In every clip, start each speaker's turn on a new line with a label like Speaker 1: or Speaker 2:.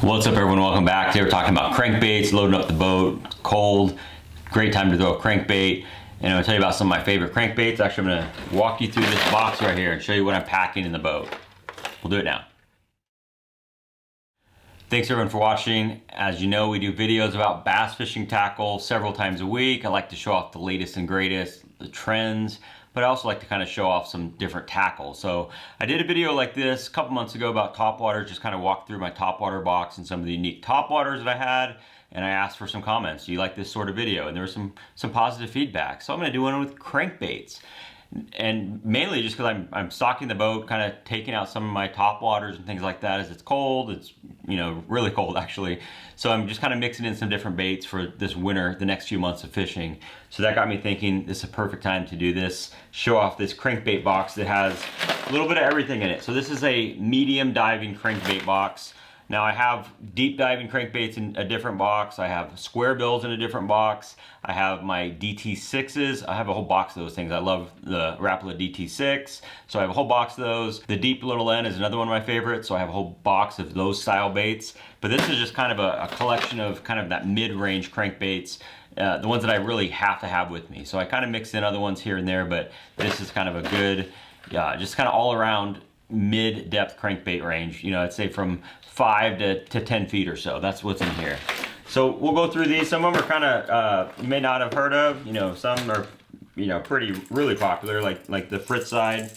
Speaker 1: What's up, everyone? Welcome back. Today we're talking about crankbaits, loading up the boat, cold, great time to throw a crankbait. And I'm gonna tell you about some of my favorite crankbaits. Actually, I'm gonna walk you through this box right here and show you what I'm packing in the boat. We'll do it now. Thanks everyone for watching. As you know, we do videos about bass fishing tackle several times a week. I like to show off the latest and greatest, the trends, but I also like to kind of show off some different tackle. So I did a video like this a couple months ago about topwaters, just kind of walked through my topwater box and some of the unique topwaters that I had, and I asked for some comments. Do you like this sort of video? And there was some positive feedback. So I'm gonna do one with crankbaits. And mainly just because I'm stocking the boat, kind of taking out some of my top waters and things like that as it's cold. It's, you know, really cold actually. So I'm just kind of mixing in some different baits for this winter, the next few months of fishing. So that got me thinking this is a perfect time to do this, show off this crankbait box that has a little bit of everything in it. So this is a medium diving crankbait box. Now I have deep diving crankbaits in a different box. I have square bills in a different box. I have my DT6s. I have a whole box of those things. I love the Rapala DT6. So I have a whole box of those. The deep little N is another one of my favorites. So I have a whole box of those style baits. But this is just kind of a collection of kind of that mid-range crankbaits. The ones that I really have to have with me. So I kind of mix in other ones here and there, but this is kind of a good, just kind of all around mid-depth crankbait range. You know, I'd say from 5 to 10 feet or so. That's what's in here. So we'll go through these. Some of them are kind of, you may not have heard of. You know, some are, you know, really popular, like the Fritz side.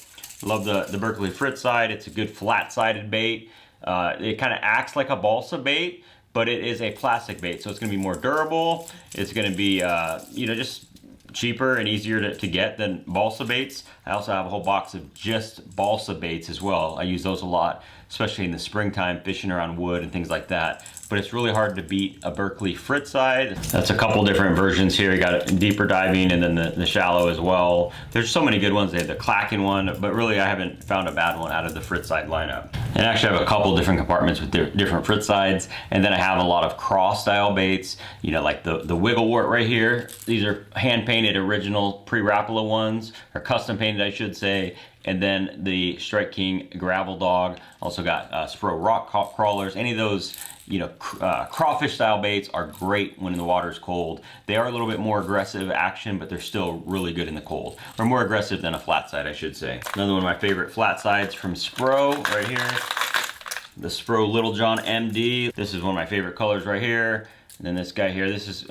Speaker 1: Love the Berkeley Fritz side. It's a good flat-sided bait. It kind of acts like a balsa bait, but it is a plastic bait, so it's going to be more durable. It's going to be, you know, just cheaper and easier to get than balsa baits. I also have a whole box of just balsa baits as well. I use those a lot, especially in the springtime, fishing around wood and things like that. But it's really hard to beat a Berkeley Fritz side. That's a couple different versions here. You got a deeper diving and then the shallow as well. There's so many good ones. They have the clacking one, but really I haven't found a bad one out of the Fritz side lineup. And actually I have a couple different compartments with different Fritz sides. And then I have a lot of cross style baits, you know, like the Wigglewort right here. These are hand painted original pre-Rapala ones, or custom painted I should say. And then the Strike King Gravel Dog. Also got Spro Rock Crawlers. Any of those, you know, crawfish style baits are great when the water's cold. They are a little bit more aggressive action, but they're still really good in the cold. Or more aggressive than a flat side, I should say. Another one of my favorite flat sides from Spro right here. The Spro Little John MD. This is one of my favorite colors right here. And then this guy here, this is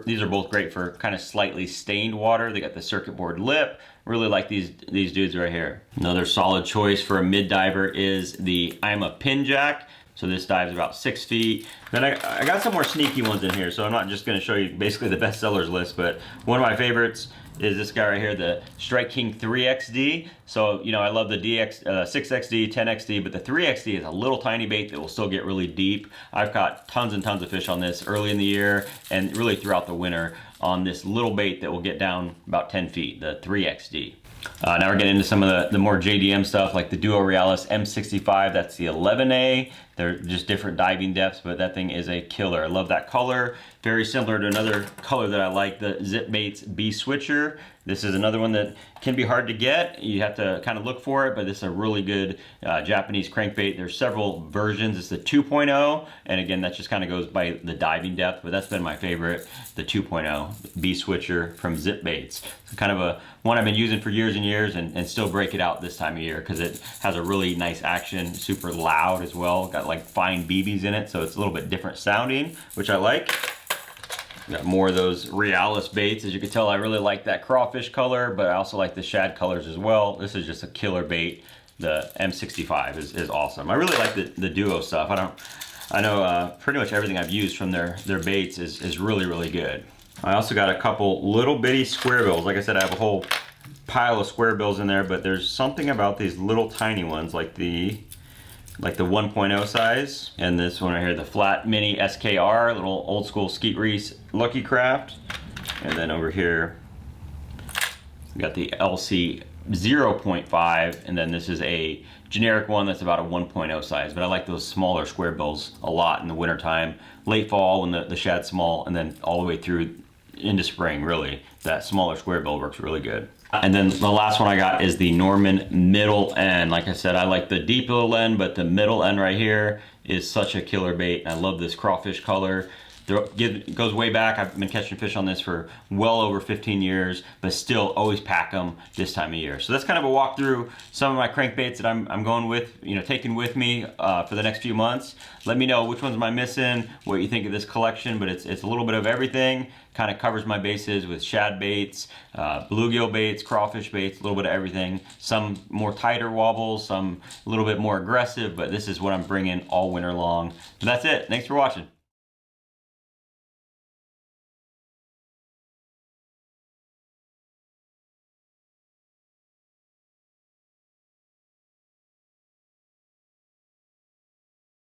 Speaker 1: these are both great for kind of slightly stained water. They got the circuit board lip. Really like these dudes right here. Another solid choice for a mid diver is the I'm a Pin Jack. So this dives about 6 feet. Then I got some more sneaky ones in here, so I'm not just gonna show you basically the best sellers list, but one of my favorites is this guy right here, the Strike King 3XD. So, you know, I love the 6XD, 10XD, but the 3XD is a little tiny bait that will still get really deep. I've caught tons and tons of fish on this early in the year and really throughout the winter on this little bait that will get down about 10 feet, the 3XD. Now we're getting into some of the more JDM stuff, like the Duo Realis M65, that's the 11A. They're just different diving depths, but that thing is a killer. I love that color. Very similar to another color that I like, the Zip Baits B Switcher. This is another one that can be hard to get. You have to kind of look for it, but this is a really good Japanese crankbait. There's several versions. It's the 2.0, and again, that just kind of goes by the diving depth, but that's been my favorite, the 2.0 B Switcher from Zip Baits. It's kind of a one I've been using for years and years and still break it out this time of year because it has a really nice action, super loud as well. Got like fine BBs in it, so it's a little bit different sounding, which I like. Got more of those Realis baits. As you can tell, I really like that crawfish color, but I also like the shad colors as well. This is just a killer bait. The M65 is awesome. I really like the Duo stuff. I know pretty much everything I've used from their baits is really, really good. I also got a couple little bitty square bills. Like I said, I have a whole pile of square bills in there, but there's something about these little tiny ones, like the 1.0 size, and this one right here, the Flat Mini SKR, little old school Skeet Reese Lucky Craft. And then over here, we got the LC 0.5, and then this is a generic one that's about a 1.0 size, but I like those smaller square bills a lot in the wintertime, late fall when the shad's small, and then all the way through into spring, really. That smaller square bill works really good. And then the last one I got is the Norman middle end. Like I said, I like the deep little end, but the middle end right here is such a killer bait. I love this crawfish color. It goes way back. I've been catching fish on this for well over 15 years, but still always pack them this time of year. So that's kind of a walk through some of my crankbaits that I'm going with, taking with me for the next few months. Let me know which ones am I missing, what you think of this collection, but it's a little bit of everything. Kind of covers my bases with shad baits, bluegill baits, crawfish baits, a little bit of everything. Some more tighter wobbles, some a little bit more aggressive, but this is what I'm bringing all winter long. So that's it. Thanks for watching.